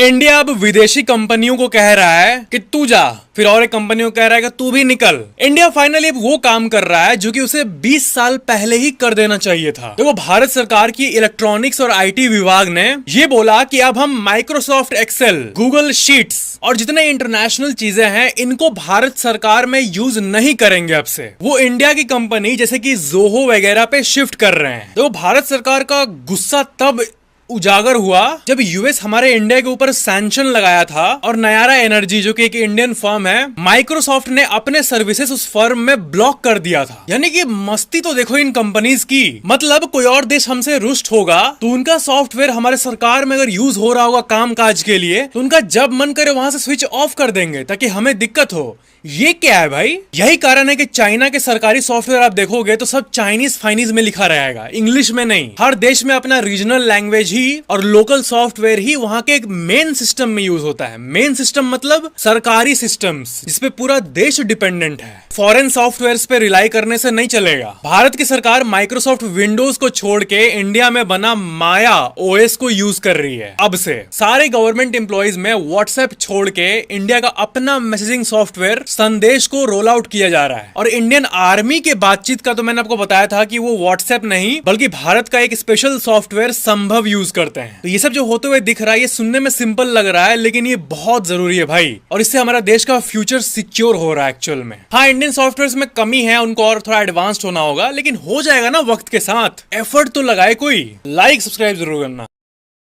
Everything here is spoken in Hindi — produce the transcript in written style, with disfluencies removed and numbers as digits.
इंडिया अब विदेशी कंपनियों को कह रहा है कि तू जा, फिर और एक कंपनियों को कह रहा है कि तू भी निकल। इंडिया फाइनली अब वो काम कर रहा है जो कि उसे 20 साल पहले ही कर देना चाहिए था। देखो, भारत सरकार की इलेक्ट्रॉनिक्स और आईटी विभाग ने ये बोला कि अब हम माइक्रोसॉफ्ट एक्सेल, गूगल शीट्स और जितने इंटरनेशनल चीजें हैं इनको भारत सरकार में यूज नहीं करेंगे। अब से वो इंडिया की कंपनी जैसे कि जोहो वगैरह पे शिफ्ट कर रहे हैं। तो भारत सरकार का गुस्सा तब उजागर हुआ जब यूएस हमारे इंडिया के ऊपर सैंक्शन लगाया था और नयारा एनर्जी जो कि एक इंडियन फर्म है, माइक्रोसॉफ्ट ने अपने सर्विसेज उस फर्म में ब्लॉक कर दिया था। यानी कि मस्ती तो देखो इन कंपनीज की। मतलब कोई और देश हमसे रुष्ट होगा तो उनका सॉफ्टवेयर हमारे सरकार में अगर यूज हो रहा होगा काम काज के लिए तो उनका जब मन करे वहां से स्विच ऑफ कर देंगे ताकि हमें दिक्कत हो। ये क्या है भाई? यही कारण है कि चाइना के सरकारी सॉफ्टवेयर आप देखोगे तो सब चाइनीज फाइनीज में लिखा रहेगा, इंग्लिश में नहीं। हर देश में अपना रीजनल लैंग्वेज ही और लोकल सॉफ्टवेयर ही वहां के एक मेन सिस्टम में यूज होता है। मेन सिस्टम मतलब सरकारी सिस्टम्स जिसपे पूरा देश डिपेंडेंट है। फॉरेन सॉफ्टवेयर पे रिलाई करने से नहीं चलेगा। भारत की सरकार माइक्रोसॉफ्ट विंडोज को छोड़ के इंडिया में बना माया ओएस को यूज कर रही है। अब से सारे गवर्नमेंट एम्प्लॉइज में व्हाट्सएप छोड़ के इंडिया का अपना मैसेजिंग सॉफ्टवेयर संदेश को रोल आउट किया जा रहा है। और इंडियन आर्मी के बातचीत का तो मैंने आपको बताया था कि वो व्हाट्सएप नहीं बल्कि भारत का एक स्पेशल सॉफ्टवेयर संभव यूज करते हैं। तो ये सब जो होते हुए दिख रहा है ये सुनने में सिंपल लग रहा है लेकिन ये बहुत जरूरी है भाई, और इससे हमारा देश का फ्यूचर सिक्योर हो रहा है एक्चुअल में। हाँ, इंडियन सॉफ्टवेयर में कमी है, उनको और थोड़ा एडवांस्ड होना होगा, लेकिन हो जाएगा ना वक्त के साथ। एफर्ट तो लगाए कोई। लाइक सब्सक्राइब जरूर करना।